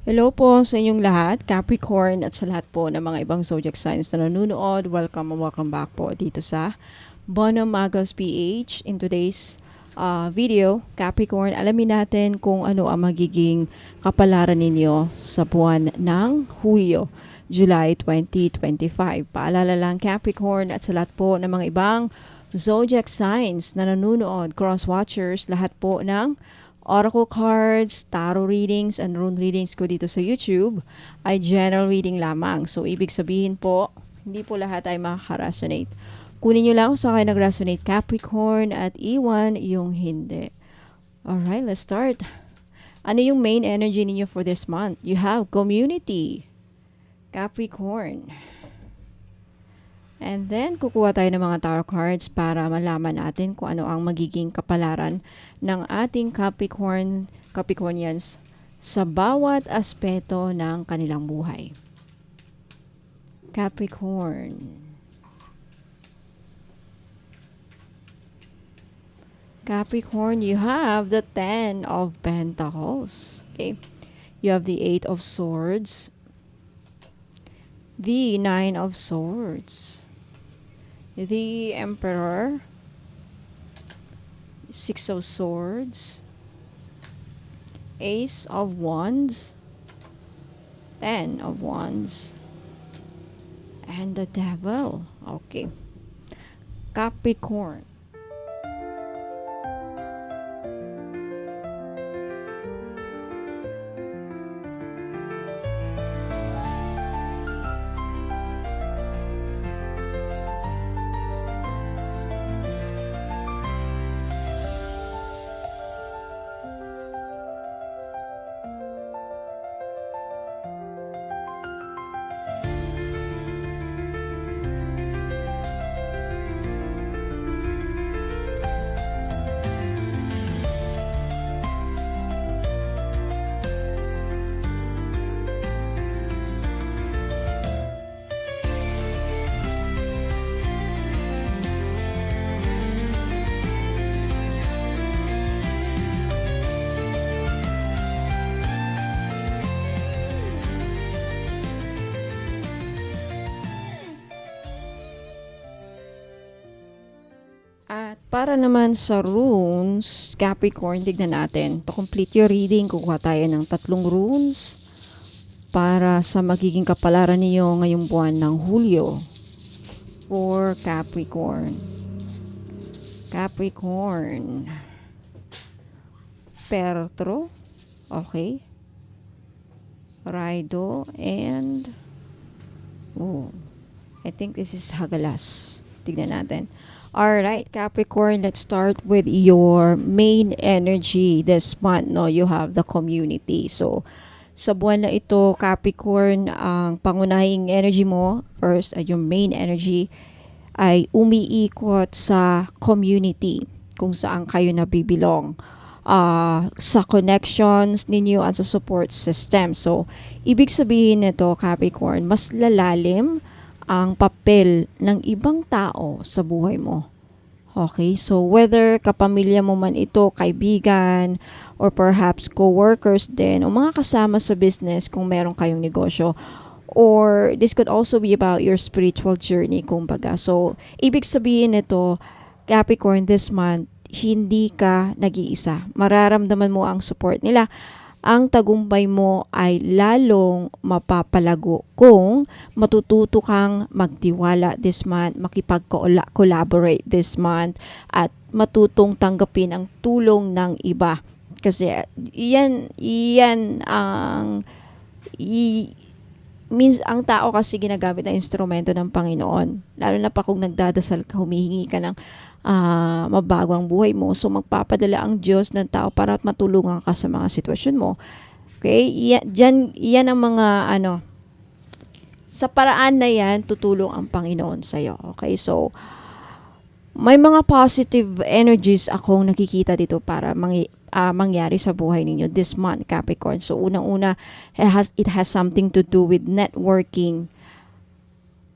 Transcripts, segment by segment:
Hello po sa inyong lahat, Capricorn at sa lahat po ng mga ibang zodiac signs na nanonood. Welcome and welcome back po dito sa Bono Magos PH. In today's video, Capricorn, alamin natin kung ano ang magiging kapalaran ninyo sa buwan ng Hulyo, July 2025. Paalala lang Capricorn at sa lahat po ng mga ibang zodiac signs na nanonood, cross-watchers, lahat po ng oracle cards, tarot readings, and rune readings ko dito sa YouTube ay general reading lamang. So, ibig sabihin po, hindi po lahat ay makaka-resonate. Kunin nyo lang kung saan kayo nag-resonate Capricorn at iwan yung hindi. Alright, let's start. Ano yung main energy ninyo for this month? You have community, Capricorn. And then, kukuha tayo ng mga tarot cards para malaman natin kung ano ang magiging kapalaran ng ating Capricornians sa bawat aspeto ng kanilang buhay. Capricorn. Capricorn, you have the 10 of Pentacles. Okay. You have the 8 of Swords. The 9 of Swords. The Emperor, 6 of Swords, Ace of Wands, 10 of Wands, and the Devil. Okay. Capricorn. At para naman sa runes, Capricorn, tignan natin. To complete your reading, kukuha tayo ng 3 runes para sa magiging kapalaran niyo ngayong buwan ng Hulyo for Capricorn. Capricorn. Pertro. Okay. Raido and I think this is Hagalas. Tignan natin. Alright, Capricorn, let's start with your main energy this month. No, you have the community. So, sa buwan na ito, Capricorn, ang pangunahing energy mo, first, yung main energy, ay umiikot sa community, kung saan kayo nabibilong. Sa connections ninyo at sa support system. So, ibig sabihin nito, Capricorn, mas lalalim ang papel ng ibang tao sa buhay mo. Okay? So, whether kapamilya mo man ito, kaibigan, or perhaps co-workers din, o mga kasama sa business kung meron kayong negosyo, or this could also be about your spiritual journey, kumbaga. So, ibig sabihin nito, Capricorn, this month, hindi ka nag-iisa. Mararamdaman mo ang support nila. Ang tagumpay mo ay lalong mapapalago kung matututo kang magtiwala this month, makipag-collaborate this month, at matutong tanggapin ang tulong ng iba. Kasi iyan ang means ang tao kasi ginagamit na instrumento ng Panginoon. Lalo na pa kung nagdadasal ka, humihingi ka ng mabago ang buhay mo. So, magpapadala ang Diyos ng tao para matulungan ka sa mga sitwasyon mo. Okay? Yan ang mga, sa paraan na yan, tutulong ang Panginoon sa'yo. Okay? So, may mga positive energies akong nakikita dito para mangyari sa buhay ninyo this month, Capricorn. So, unang-una, it has something to do with networking.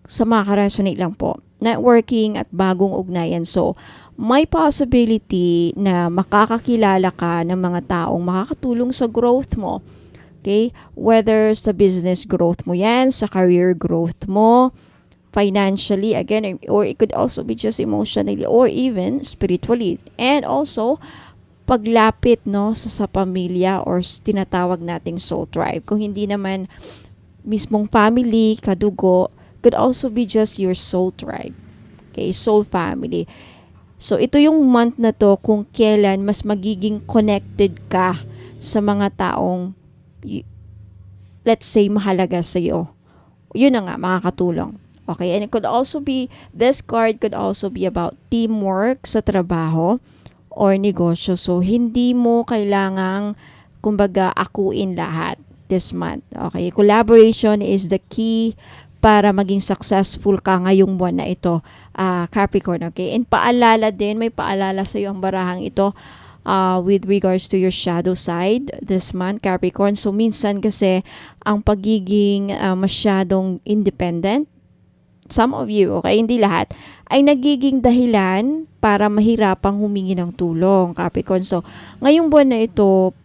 Sa makaresonate lang po. Networking at bagong ugnayan. So, may possibility na makakakilala ka ng mga taong makakatulong sa growth mo. Okay? Whether sa business growth mo yan, sa career growth mo, financially, again, or it could also be just emotionally or even spiritually. And also, paglapit no sa pamilya or tinatawag nating soul tribe. Kung hindi naman mismong family, kadugo, could also be just your soul tribe. Okay, soul family. So, ito yung month na to kung kailan mas magiging connected ka sa mga taong, let's say, mahalaga sa iyo. Yun na nga, makakatulong. Okay, and it could also be, this card could also be about teamwork sa trabaho or negosyo. So, hindi mo kailangang, kumbaga, akuin lahat this month. Okay, collaboration is the key para maging successful ka ngayong buwan na ito, Capricorn. Okay, and paalala din, may paalala sa iyo ang barahang ito with regards to your shadow side this month, Capricorn. So, minsan kasi ang pagiging masyadong independent, some of you, okay, hindi lahat, ay nagiging dahilan para mahirapang humingi ng tulong, Capricorn. So, ngayong buwan na ito,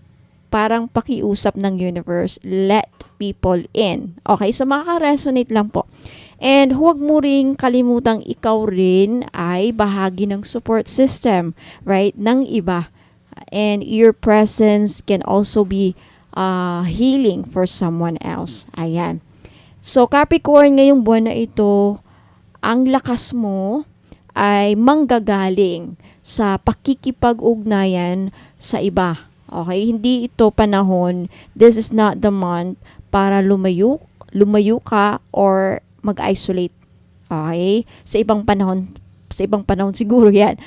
parang pakiusap ng universe, let people in. Okay, so makaka-resonate lang po. And huwag mo ring kalimutang ikaw rin ay bahagi ng support system, right, ng iba. And your presence can also be healing for someone else. Ayan. So, Capricorn, ngayong buwan na ito, ang lakas mo ay manggagaling sa pakikipag-ugnayan sa iba. Okay? Hindi ito panahon, this is not the month para lumayo ka or mag-isolate. Okay? Sa ibang panahon siguro yan.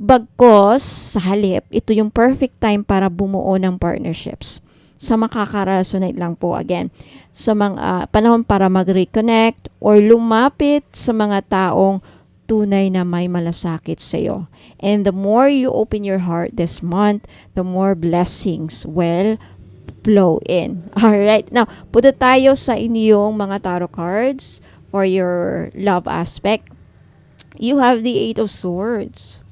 Bagkos, sa halip, ito yung perfect time para bumuo ng partnerships. Sa makaka-resonate lang po, again, sa mga panahon para mag-reconnect or lumapit sa mga taong tunay na may malasakit sa iyo. And the more you open your heart this month, the more blessings will flow in. Alright, now, punta tayo sa inyong mga tarot cards for your love aspect. You have the Eight of Swords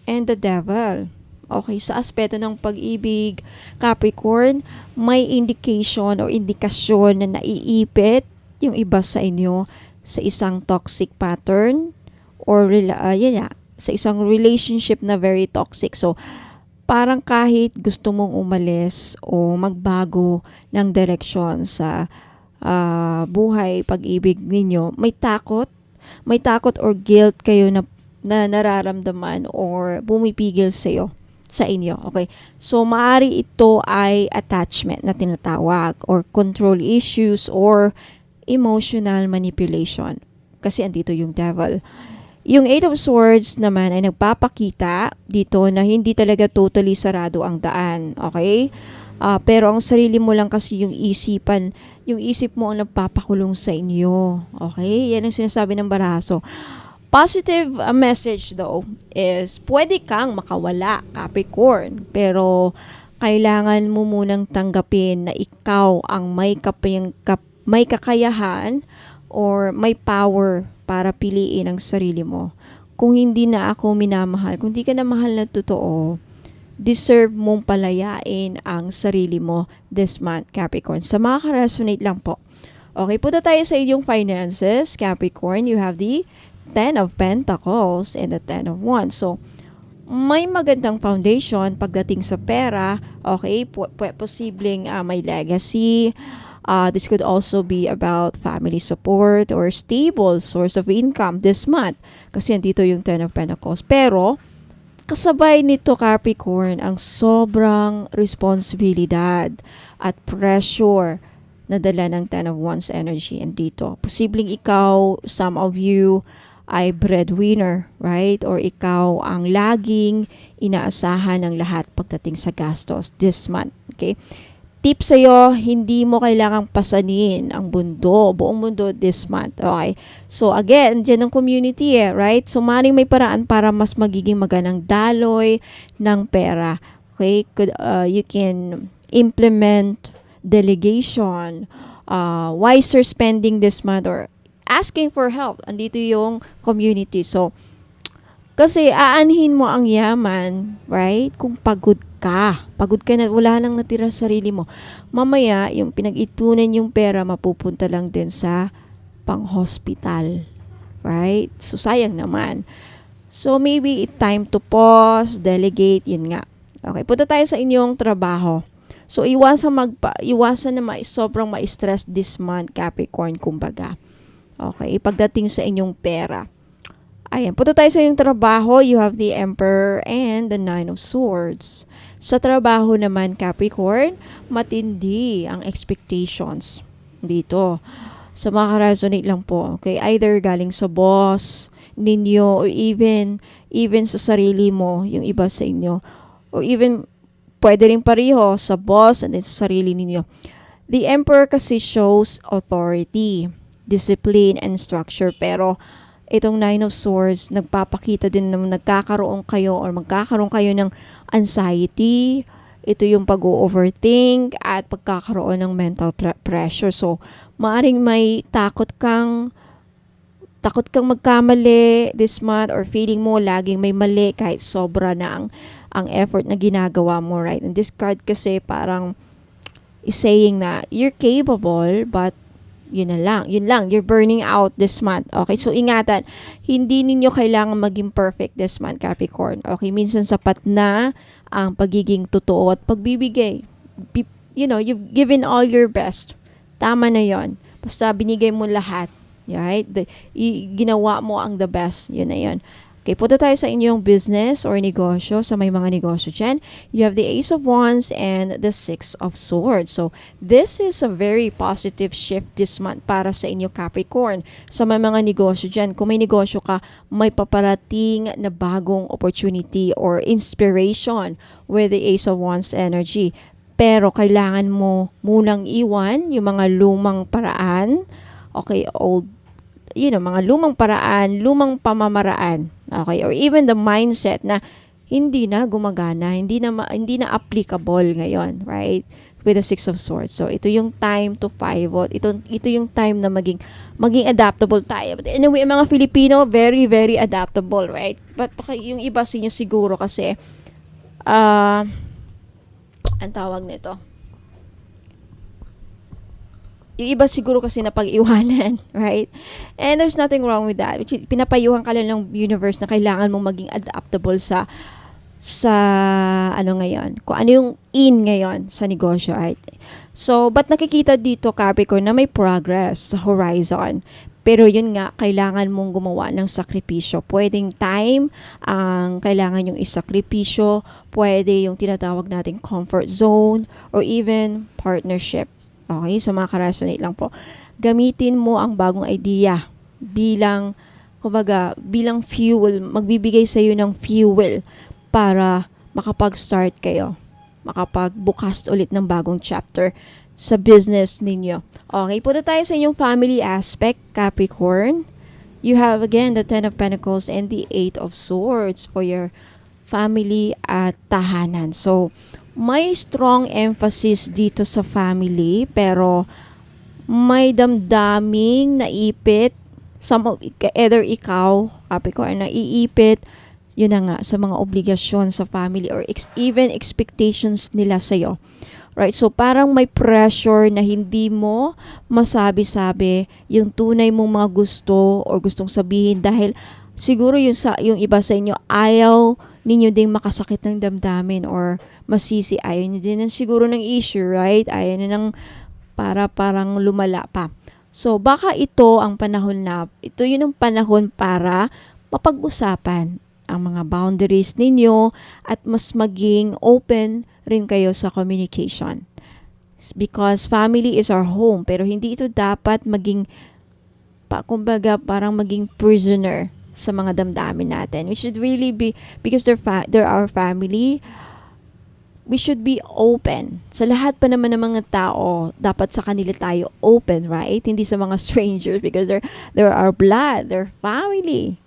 and the Devil. Okay, sa aspeto ng pag-ibig, Capricorn, may indication o indikasyon na naiipit yung iba sa inyo sa isang toxic pattern or sa isang relationship na very toxic. So, parang kahit gusto mong umalis o magbago ng direksyon sa buhay, pag-ibig ninyo, may takot or guilt kayo na nararamdaman or bumipigil sa inyo. Okay? So, maari ito ay attachment na tinatawag or control issues or emotional manipulation. Kasi andito yung Devil. Yung Eight of Swords naman ay nagpapakita dito na hindi talaga totally sarado ang daan. Okay? Pero ang sarili mo lang kasi yung isip mo ang nagpapakulong sa inyo. Okay? Yan ang sinasabi ng baraha. So, positive message though is pwede kang makawala, Capricorn, pero kailangan mo munang tanggapin na ikaw ang may kakayahan or may power para piliin ang sarili mo. Kung hindi na ako minamahal, kung hindi ka na mahal na totoo, deserve mong palayain ang sarili mo this month, Capricorn. Sa makaka-resonate lang po. Okay, punta tayo sa inyong finances, Capricorn. You have the Ten of Pentacles and the Ten of Wands. So, may magandang foundation pagdating sa pera. Okay, posibleng may legacy. This could also be about family support or stable source of income this month. Kasi andito yung Ten of Pentacles. Pero, kasabay nito, Capricorn, ang sobrang responsibilidad at pressure na dala ng Ten of Wands energy andito. Posibleng ikaw, some of you, ay breadwinner, right? Or ikaw ang laging inaasahan ng lahat pagdating sa gastos this month. Okay? Tip sa'yo, hindi mo kailangang pasanin ang buong mundo this month. Okay? So again, dyan ang community right? So maring may paraan para mas magiging magandang daloy ng pera. Okay? You can implement delegation, wiser spending this month, or asking for help. Andito yung community. So, kasi aanhin mo ang yaman, right? Kung pagod Pagod ka na, wala lang natira sa sarili mo. Mamaya, yung pinag-ipunan yung pera, mapupunta lang din sa pang-hospital. Right? So, sayang naman. So, maybe it's time to pause, delegate, yun nga. Okay, punta tayo sa inyong trabaho. So, iwasan na sobrang ma-stress this month, Capricorn, kumbaga. Okay, pagdating sa inyong pera. Ayan, punta tayo sa inyong trabaho. You have the Emperor and the Nine of Swords. Sa trabaho naman, Capricorn, matindi ang expectations dito. Sa mga ka-resonate lang po. Okay, either galing sa boss ninyo or even sa sarili mo, yung iba sa inyo. Or even, pwede rin pareho sa boss and then sa sarili ninyo. The Emperor kasi shows authority, discipline, and structure. Pero, itong Nine of Swords, nagpapakita din na magkakaroon kayo ng anxiety. Ito yung pag-overthink at pagkakaroon ng mental pressure. So, maaring may takot kang magkamali this month or feeling mo laging may mali kahit sobra na ang effort na ginagawa mo, right? And this card kasi parang is saying na you're capable but yun lang, you're burning out this month. Okay, so ingatan, hindi ninyo kailangan maging perfect this month, Capricorn. Okay, minsan sapat na ang pagiging totoo at pagbibigay. You've given all your best. Tama na yon. Basta binigay mo lahat. Right? Ginawa mo ang the best. Yun na yun. Okay, punta tayo sa inyong business or negosyo. Sa may mga negosyo dyan, you have the Ace of Wands and the Six of Swords. So, this is a very positive shift this month para sa inyo, Capricorn. Sa may mga negosyo dyan, kung may negosyo ka, may paparating na bagong opportunity or inspiration with the Ace of Wands energy. Pero, kailangan mo munang iwan yung mga lumang paraan. Okay, mga lumang paraan, lumang pamamaraan. Okay, or even the mindset na hindi na gumagana, hindi na applicable ngayon, right? With the Six of Swords. So, ito yung time to pivot. Ito yung time na maging adaptable tayo. But anyway, mga Filipino, very, very adaptable, right? But yung iba sa inyo siguro kasi, ang tawag nito, yung iba siguro kasi napag-iwanan, right? And there's nothing wrong with that. Pinapayuhan ka lang ng universe na kailangan mong maging adaptable sa ano ngayon. Kung ano yung in ngayon sa negosyo, right? So, but nakikita dito, Capricorn, na may progress sa horizon. Pero yun nga, kailangan mong gumawa ng sakripisyo. Pwedeng time ang kailangan yung isakripisyo. Pwede yung tinatawag nating comfort zone or even partnership. Okay, so mga ka-resonate lang po. Gamitin mo ang bagong idea bilang fuel, magbibigay sa iyo ng fuel para makapag-start kayo, makapagbukas ulit ng bagong chapter sa business ninyo. Okay, punta tayo sa inyong family aspect, Capricorn. You have again the Ten of Pentacles and the Eight of Swords for your family at tahanan. So, may strong emphasis dito sa family, pero may damdaming naipit, either ikaw, Capricorn, naiipit, yun na nga, sa mga obligasyon sa family or even expectations nila sa'yo. Right? So, parang may pressure na hindi mo masabi-sabi yung tunay mong mga gusto or gustong sabihin dahil siguro yung iba sa inyo, ayaw ninyo ding makasakit ng damdamin or masisi. Ayaw nyo din siguro ng issue, right? Ayaw nyo ng parang lumala pa. So, baka ito ang panahon ito yun ang panahon para mapag-usapan ang mga boundaries ninyo at mas maging open rin kayo sa communication. Because family is our home, pero hindi ito dapat maging, kumbaga, parang maging prisoner sa mga damdamin natin. We should really be, because they're our family, we should be open. Sa lahat pa naman ng mga tao, dapat sa kanila tayo open, right? Hindi sa mga strangers because they're our blood, they're family.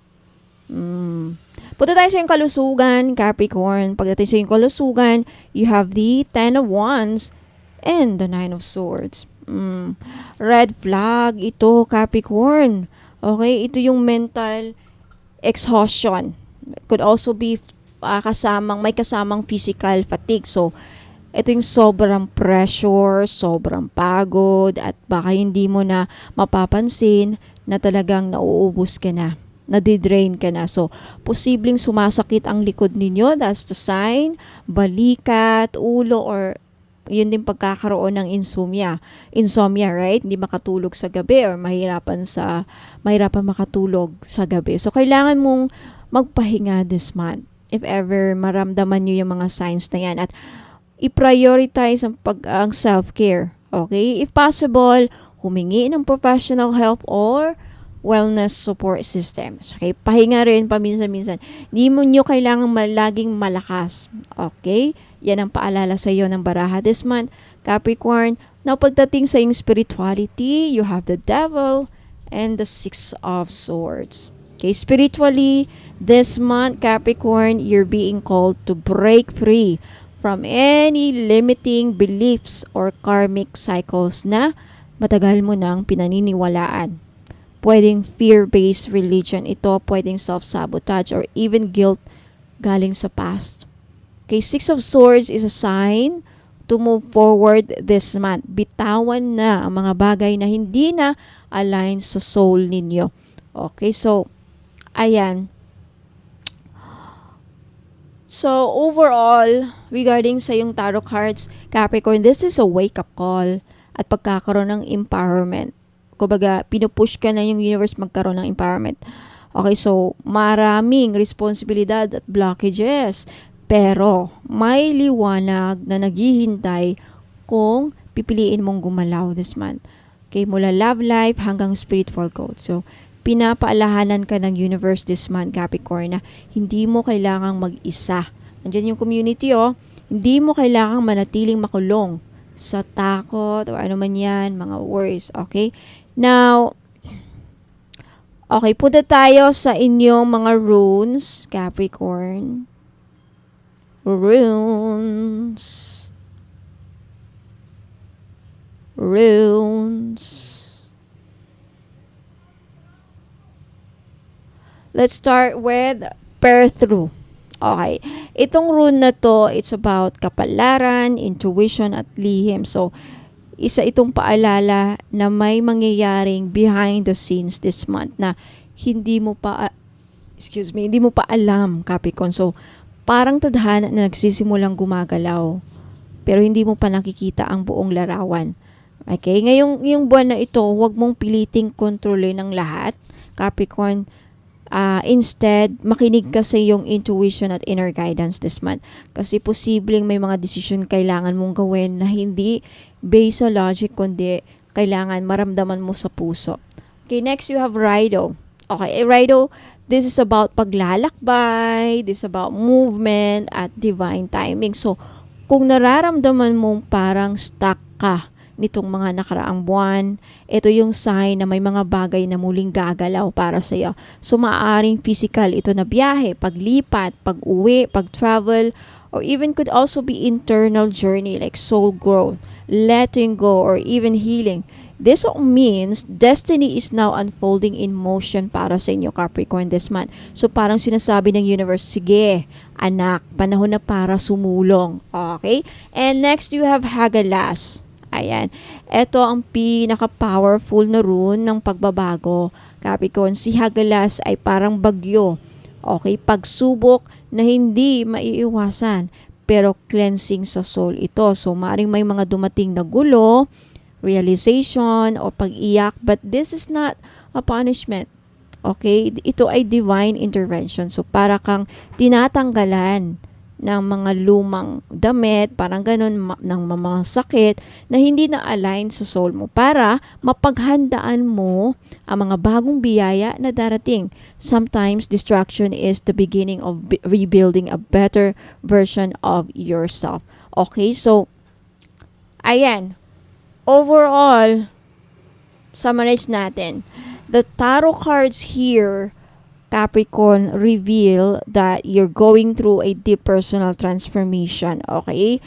Punta tayo sa yung kalusugan, Capricorn. Pagdating sa yung kalusugan, you have the Ten of Wands and the Nine of Swords. Red flag ito, Capricorn. Okay, ito yung mental exhaustion. Could also be may kasamang physical fatigue. So, ito yung sobrang pressure, sobrang pagod, at baka hindi mo na mapapansin na talagang nauubos ka na, nadidrain ka na. So, posibleng sumasakit ang likod ninyo. That's the sign. Balikat, ulo, or yun din pagkakaroon ng insomnia. Insomnia, right? Hindi makatulog sa gabi or mahirapan makatulog sa gabi. So, kailangan mong magpahinga this month if ever maramdaman nyo yung mga signs na yan. At i-prioritize ang self-care. Okay? If possible, humingi ng professional help or wellness support systems. Okay? Pahinga rin paminsan-minsan. Hindi mo nyo kailangan laging malakas. Okay? Yan ang paalala sa iyo ng baraha this month, Capricorn. Now, pagdating sa iyong spirituality, you have the Devil and the Six of Swords. Okay? Spiritually, this month, Capricorn, you're being called to break free from any limiting beliefs or karmic cycles na matagal mo nang pinaniniwalaan. Pwedeng fear-based religion ito, pwedeng self-sabotage or even guilt galing sa past. Okay, Six of Swords is a sign to move forward this month. Bitawan na ang mga bagay na hindi na align sa soul ninyo. Okay, so, ayan. So, overall, regarding sa yung tarot cards, Capricorn, this is a wake-up call at pagkakaroon ng empowerment. Kumbaga, pinupush ka na yung universe magkaroon ng empowerment. Okay, so, maraming responsibilidad at blockages. Pero, may liwanag na naghihintay kung pipiliin mong gumalaw this month. Okay, mula love life hanggang spiritual growth. So, pinapaalahanan ka ng universe this month, Capricorn, na hindi mo kailangang mag-isa. Nandiyan yung community, hindi mo kailangang manatiling makulong sa takot o ano man yan, mga worries, okay? Now, okay, punta tayo sa inyong mga runes, Capricorn. Runes. Let's start with Perthru. Okay. Itong rune na to, it's about kapalaran, intuition, at lihim. So, isa itong paalala na may mangyayaring behind the scenes this month na hindi mo pa alam, Capricorn. So, parang tadhana na nagsisimulang gumagalaw, pero hindi mo pa nakikita ang buong larawan. Okay? Ngayong yung buwan na ito, huwag mong piliting kontrolin ng lahat, Capricorn. Instead, makinig ka sa iyong intuition at inner guidance this month. Kasi posibleng may mga decision kailangan mong gawin na hindi based sa logic, kundi kailangan maramdaman mo sa puso. Okay, next you have Rido. Okay, Rido, this is about paglalakbay, this is about movement at divine timing. So, kung nararamdaman mong parang stuck ka nitong mga nakaraang buwan, ito yung sign na may mga bagay na muling gagalaw para sa iyo. So, maaaring physical ito na biyahe, paglipat, pag-uwi, pag-travel, or even could also be internal journey like soul growth, letting go, or even healing. This means destiny is now unfolding in motion para sa inyo, Capricorn, this month. So, parang sinasabi ng universe, sige, anak, panahon na para sumulong. Okay? And next, you have Hagalas. Ayan. Ito ang pinaka-powerful na rune ng pagbabago, Capricorn. Si Hagalas ay parang bagyo. Okay? Pagsubok na hindi maiiwasan, pero cleansing sa soul ito. So, maaaring may mga dumating na gulo, realization, o pag-iyak, but this is not a punishment. Okay? Ito ay divine intervention. So, para kang tinatanggalan ng mga lumang damit, parang ganun, ng mga sakit na hindi na align sa soul mo para mapaghandaan mo ang mga bagong biyaya na darating. Sometimes, distraction is the beginning of rebuilding a better version of yourself. Okay, so, ayan. Overall, summarize natin. The tarot cards here, Capricorn, reveal that you're going through a deep personal transformation. Okay?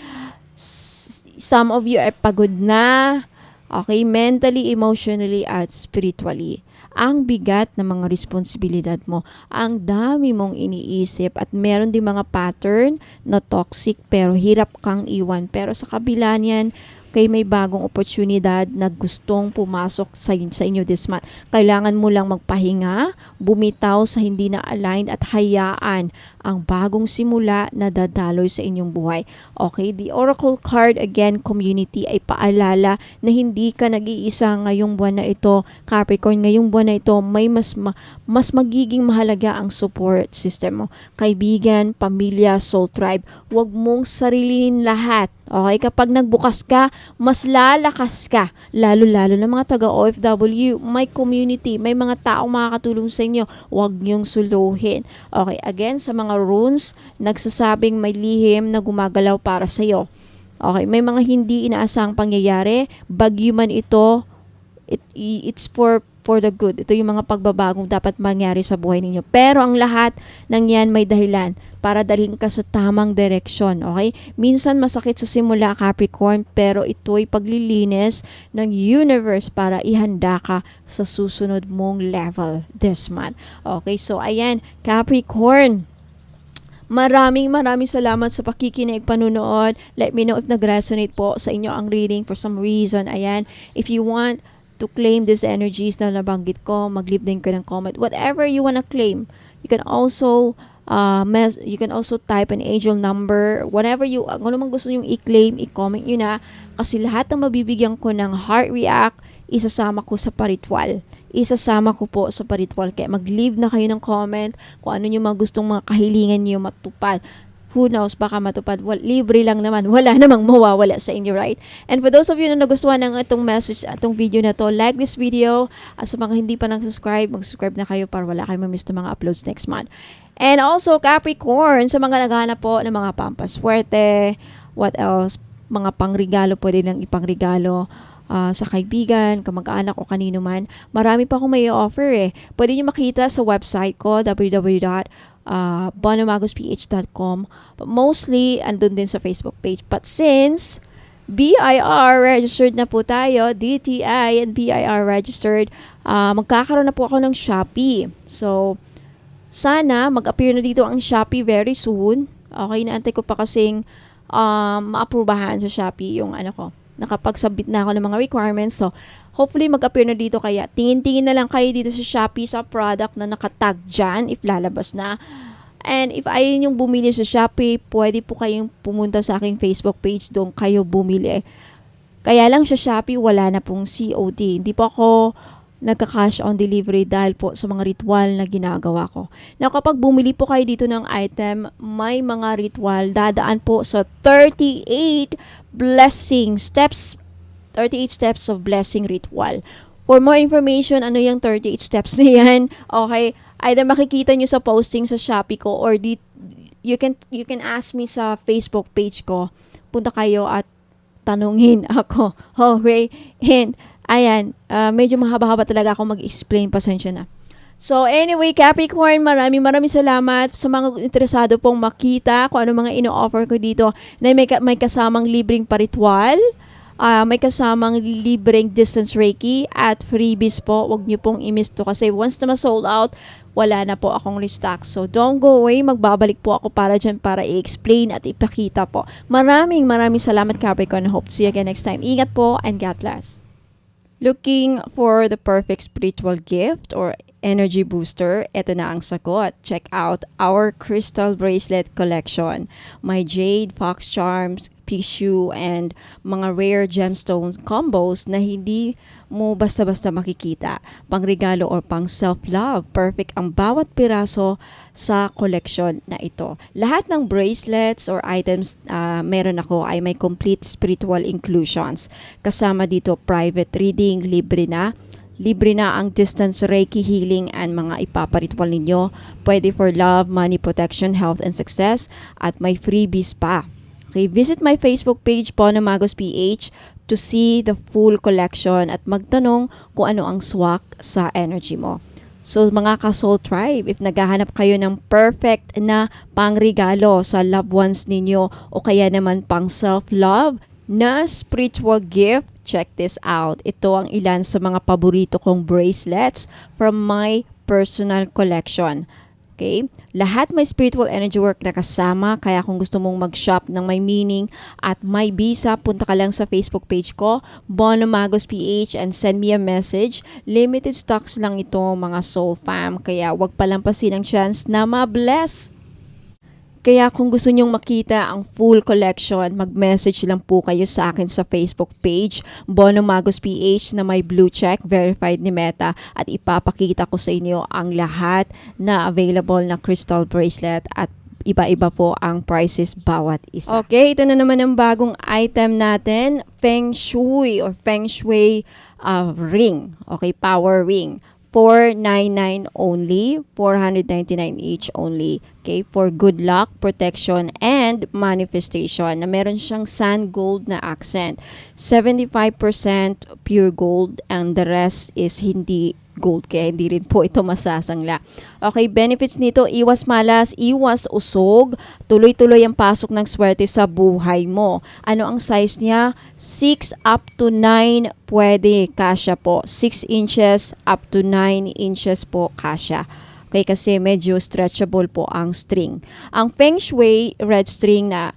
Some of you ay pagod na. Okay? Mentally, emotionally, at spiritually. ang bigat ng mga responsibilidad mo. Ang dami mong iniisip at meron din mga pattern na toxic pero hirap kang iwan. Pero sa kabila niyan, kay may bagong oportunidad na gustong pumasok sa inyo this month. Kailangan mo lang magpahinga, bumitaw sa hindi na aligned at hayaan ang bagong simula na dadaloy sa inyong buhay. Okay, the Oracle card again, community, ay paalala na hindi ka nag-iisa ngayong buwan na ito, Capricorn. Ngayong buwan na ito, may mas magiging mahalaga ang support system mo. Kaibigan, pamilya, soul tribe. Huwag mong sarilinin lahat. Okay, kapag nagbukas ka, mas lalakas ka. Lalo-lalo na mga taga-OFW, may community, may mga taong makakatulong sa inyo. Huwag niyong suluhin. Okay, again, sa mga runes, nagsasabing may lihim na gumagalaw para sa iyo. Okay, may mga hindi inaasahang pangyayari. Bagyo man ito, it's for the good. Ito yung mga pagbabagong dapat mangyari sa buhay ninyo. Pero ang lahat ng yan may dahilan para dalhin ka sa tamang direksyon. Okay? Minsan masakit sa simula, Capricorn, pero ito'y paglilinis ng universe para ihanda ka sa susunod mong level this month. Okay? So, ayan, Capricorn. Maraming salamat sa pakikinig, panunood. Let me know if nag-resonate po sa inyo ang reading for some reason. Ayan, if you want to claim these energies na nabanggit ko, mag-leave din ko ng comment. Whatever you wanna claim, you can also type an angel number. Whatever kung ano man gusto nyo i-claim, i-comment nyo na. Kasi lahat ng mabibigyan ko ng heart react, isasama ko sa paritwal. Isasama ko po sa paritwal. Kaya mag-leave na kayo ng comment kung ano yung mga gustong mga kahilingan nyo matupad. Who knows, baka matupad. Libre lang naman. Wala namang mawawala sa inyo, right? And for those of you na nagustuhan ng itong message, itong video na to, like this video. At sa mga hindi pa nang-subscribe, mag-subscribe na kayo para wala kayong mamiss na mga uploads next month. And also, Capricorn, sa mga naghahanap po ng mga pampaswerte, what else, mga pangregalo, pwede lang ipangregalo sa kaibigan, kamag-anak o kanino man. Marami pa akong may offer eh. Pwede nyo makita sa website ko, bonomagosph.com. But mostly, andun din sa Facebook page. But since BIR registered na po tayo, DTI and BIR registered, magkakaroon na po ako ng Shopee. So, sana mag-appear na dito ang Shopee very soon. Okay, naantay ko pa kasing maaprubahan sa Shopee yung ano ko. Nakapag-submit na ako ng mga requirements. So, hopefully mag-appear na dito. Kaya tingin-tingin na lang kayo dito sa Shopee sa product na nakatag dyan if lalabas na. And if ayaw yung bumili sa Shopee, pwede po kayong pumunta sa aking Facebook page, doon kayo bumili. Kaya lang sa Shopee, wala na pong COD. Hindi po ako nagka-cash on delivery dahil po sa mga ritual na ginagawa ko. Now, kapag bumili po kayo dito ng item, may mga ritual, dadaan po sa 38 steps of blessing ritual. For more information, ano yung 38 steps na yan? Okay, either makikita nyo sa posting sa Shopee ko or you can ask me sa Facebook page ko. Punta kayo at tanungin ako. Okay, and ayan, medyo mahaba-haba talaga ako mag-explain, pasensya na. So anyway, Capricorn, maraming salamat sa mga interesado pong makita kung ano mga ino-offer ko dito na may kasamang libreng paritwal, may kasamang libreng distance reiki at freebies po. Huwag niyo pong i-miss to kasi once na ma-sold out, wala na po akong restock. So don't go away, magbabalik po ako para dyan para i-explain at ipakita po. Maraming salamat, Capricorn. I hope to see you again next time. Ingat po and God bless. Looking for the perfect spiritual gift or energy booster? Ito na ang sagot. Check out our crystal bracelet collection. My jade, fox charms, tissue, and mga rare gemstones combos na hindi mo basta-basta makikita. Pangregalo or pang self-love. Perfect ang bawat piraso sa collection na ito. Lahat ng bracelets or items meron ako ay may complete spiritual inclusions. Kasama dito private reading, libre na ang distance reiki healing and mga ipaparitwal ninyo. Pwede for love, money, protection, health, and success. At may freebies pa. Okay, visit my Facebook page, Bonamagos PH, to see the full collection at magtanong kung ano ang swak sa energy mo. So mga ka-soul tribe, if naghahanap kayo ng perfect na pangregalo sa loved ones ninyo o kaya naman pang self-love na spiritual gift, check this out. Ito ang ilan sa mga paborito kong bracelets from my personal collection. Okay? Lahat may spiritual energy work na kasama, kaya kung gusto mong mag-shop ng may meaning at may bisa, punta ka lang sa Facebook page ko, Bono Magos PH, and send me a message. Limited stocks lang ito, mga soul fam, kaya wag palampasin ang chance na ma-bless. Kaya kung gusto nyong makita ang full collection, mag-message lang po kayo sa akin sa Facebook page, Bono Magos PH, na may blue check, verified ni Meta, at ipapakita ko sa inyo ang lahat na available na crystal bracelet at iba-iba po ang prices bawat isa. Okay, ito na naman ang bagong item natin, Feng Shui or Feng Shui ring. Okay, power ring. 499 only, 499 each only. Okay, for good luck, protection, and manifestation. Na meron siyang sand gold na accent. 75% pure gold and the rest is hindi gold, kaya hindi rin po ito masasangla. Okay, benefits nito, iwas malas, iwas usog, tuloy-tuloy ang pasok ng swerte sa buhay mo. Ano ang size niya? 6 up to 9 pwede, kasya po. 6 inches up to 9 inches po kasya. Okay, kasi medyo stretchable po ang string. Ang Feng Shui red string na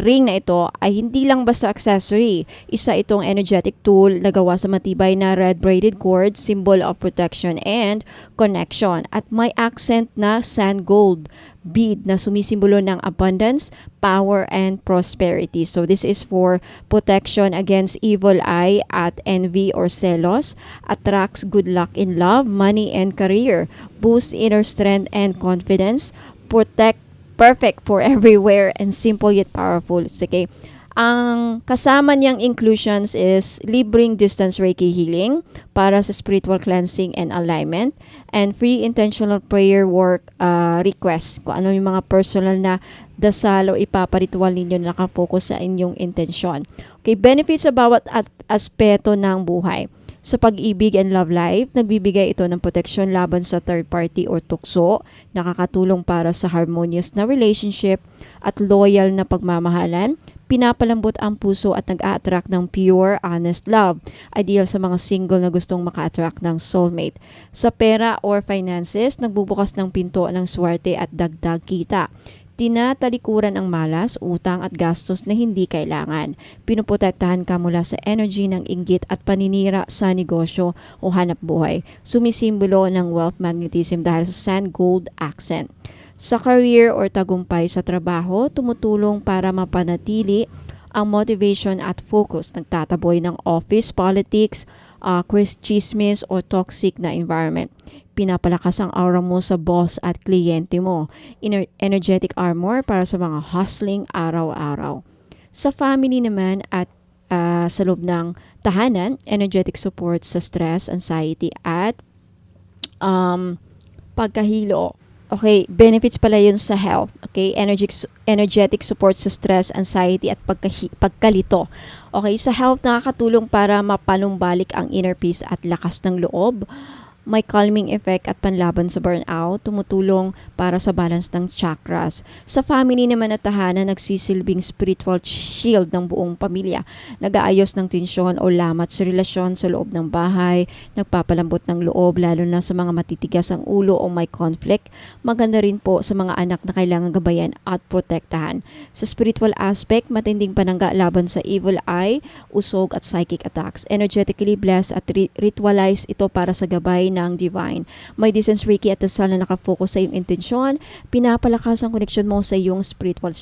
ring na ito ay hindi lang basta accessory. Isa itong energetic tool na gawa sa matibay na red braided cord, symbol of protection and connection. At may accent na sand gold bead na sumisimbolo ng abundance, power, and prosperity. So this is for protection against evil eye at envy or selos, attracts good luck in love, money, and career, boosts inner strength and confidence, perfect for everywhere, and simple yet powerful. Okay. Ang kasama niyang inclusions is libreng distance Reiki healing para sa spiritual cleansing and alignment, and free intentional prayer work requests. Kung ano yung mga personal na dasal o ipaparitual ninyo na nakapokus sa inyong intensyon. Okay, benefits sa bawat aspeto ng buhay. Sa pag-ibig and love life, nagbibigay ito ng proteksyon laban sa third party or tukso, nakakatulong para sa harmonious na relationship at loyal na pagmamahalan, pinapalambot ang puso at nag-a-attract ng pure, honest love. Ideal sa mga single na gustong maka-attract ng soulmate. Sa pera or finances, nagbubukas ng pinto ng swerte at dagdag kita. Tinatalikuran ang malas, utang at gastos na hindi kailangan. Pinuprotektahan ka mula sa energy ng inggit at paninira sa negosyo o hanap buhay. Sumisimbolo ng wealth magnetism dahil sa sand gold accent. Sa career or tagumpay sa trabaho, tumutulong para mapanatili ang motivation at focus. Nagtataboy ng office politics, chismis o toxic na environment. Pinapalakas ang aura mo sa boss at kliyente mo. Energetic armor para sa mga hustling araw-araw. Sa family naman at sa loob ng tahanan, energetic support sa stress, anxiety at pagkahilo. Okay, benefits pala yun sa health. Okay, energetic support sa stress, anxiety at pagkalito. Okay, sa health nakakatulong para mapanumbalik ang inner peace at lakas ng loob. May calming effect at panlaban sa burnout, tumutulong para sa balance ng chakras. Sa family naman at tahanan, nagsisilbing spiritual shield ng buong pamilya. Nag-aayos ng tensyon o lamat sa relasyon sa loob ng bahay, nagpapalambot ng loob lalo na sa mga matitigas ang ulo o may conflict. Maganda rin po sa mga anak na kailangan gabayan at protektahan. Sa spiritual aspect, matinding panangga laban sa evil eye, usog at psychic attacks. Energetically blessed at ritualize ito para sa gabay ng divine. May distance Reiki at dasal na nakafocus sa iyong intensyon, pinapalakas ang connection mo sa iyong spiritual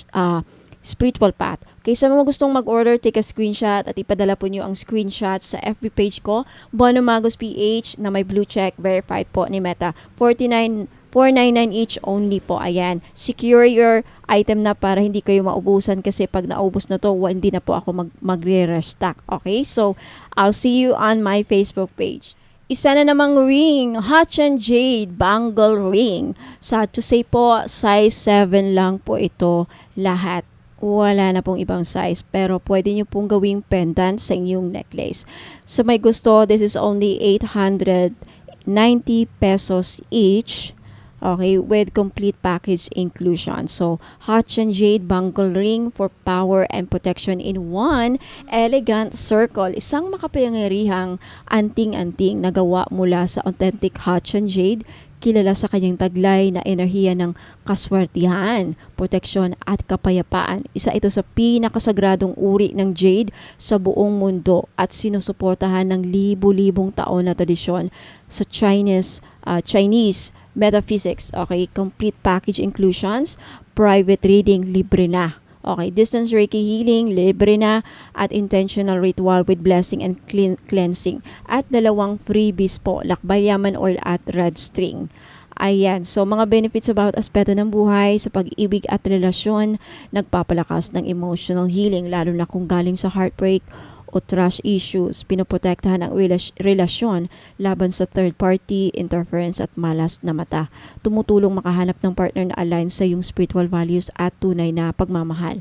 path. Okay, sa mga gustong mag-order, take a screenshot at ipadala po nyo ang screenshot sa FB page ko, Bono Magos PH, na may blue check, verified po ni Meta. 499 each only po. Ayan. Secure your item na para hindi kayo maubusan kasi pag naubos na to, hindi na po ako magre-restock. Okay? So, I'll see you on my Facebook page. Isa na namang ring, Hachan Jade Bangle Ring. Sad to say po, size 7 lang po ito lahat. Wala na pong ibang size, pero pwede nyo pong gawing pendant sa inyong necklace. So may gusto, this is only 890 pesos each. Okay, with complete package inclusion. So, Hachan Jade Bangle Ring for power and protection in one elegant circle. Isang makapangyarihang anting-anting na gawa mula sa authentic Hachan Jade, kilala sa kanyang taglay na enerhiya ng kaswertihan, proteksyon at kapayapaan. Isa ito sa pinakasagradong uri ng jade sa buong mundo at sinusuportahan ng libu-libong taon na tradisyon sa Chinese metaphysics. Okay, complete package inclusions, private reading, libre na. Okay, distance Reiki healing, libre na, at intentional ritual with blessing and cleansing. At dalawang freebies po, lakbay yaman oil at red string. Ayan, so mga benefits about aspeto ng buhay sa pag-ibig at relasyon, nagpapalakas ng emotional healing lalo na kung galing sa heartbreak o trust issues, pinoprotektahan ang relasyon laban sa third party, interference at malas na mata. Tumutulong makahanap ng partner na align sa iyong spiritual values at tunay na pagmamahal.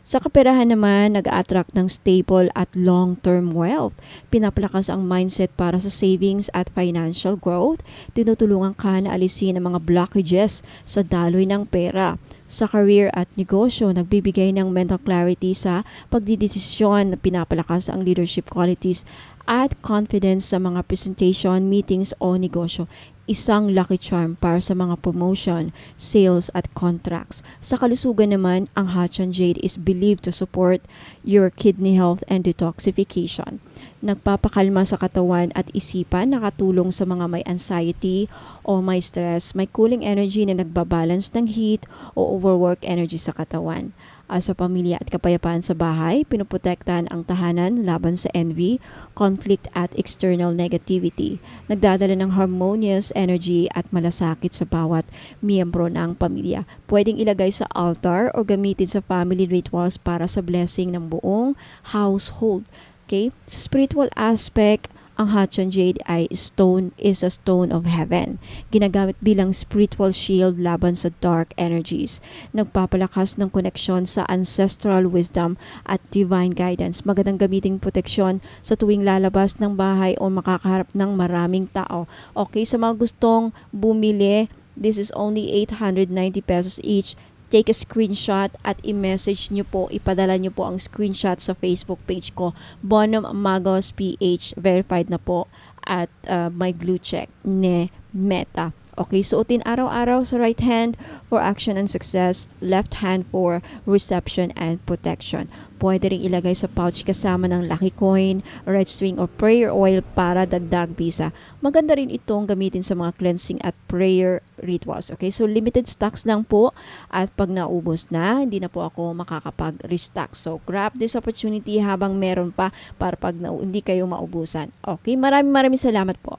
Sa kaperahan naman, nag-attract ng stable at long-term wealth. Pinapalakas ang mindset para sa savings at financial growth. Tinutulungan ka na alisin ang mga blockages sa daloy ng pera. Sa career at negosyo, nagbibigay ng mental clarity sa pagdidesisyon, pinapalakas ang leadership qualities at confidence sa mga presentation, meetings o negosyo. Isang lucky charm para sa mga promotion, sales at contracts. Sa kalusugan naman, ang Hachan Jade is believed to support your kidney health and detoxification. Nagpapakalma sa katawan at isipan, nakatulong sa mga may anxiety o may stress, may cooling energy na nagbabalance ng heat o overwork energy sa katawan. Sa pamilya at kapayapaan sa bahay, pinoprotektahan ang tahanan laban sa envy, conflict at external negativity. Nagdadala ng harmonious energy at malasakit sa bawat miyembro ng pamilya. Pwedeng ilagay sa altar o gamitin sa family rituals para sa blessing ng buong household. Okay? Sa spiritual aspect, ang Hachan Jade is a stone of heaven. Ginagamit bilang spiritual shield laban sa dark energies. Nagpapalakas ng koneksyon sa ancestral wisdom at divine guidance. Magandang gamiting proteksyon sa tuwing lalabas ng bahay o makakaharap ng maraming tao. Okay, sa mga gustong bumili, this is only 890 pesos each. Take a screenshot at i-message nyo po, ipadala nyo po ang screenshot sa Facebook page ko, Bonum Magos PH, verified na po at may blue check ne Meta. Okay, suotin araw-araw sa right hand for action and success, left hand for reception and protection. Pwede rin ilagay sa pouch kasama ng lucky coin, red string or prayer oil para dagdag bisa. Maganda rin itong gamitin sa mga cleansing at prayer rituals. Okay, so limited stocks lang po at pag naubos na, hindi na po ako makakapag-restock. So grab this opportunity habang meron pa para pag hindi kayo maubusan. Okay, maraming salamat po.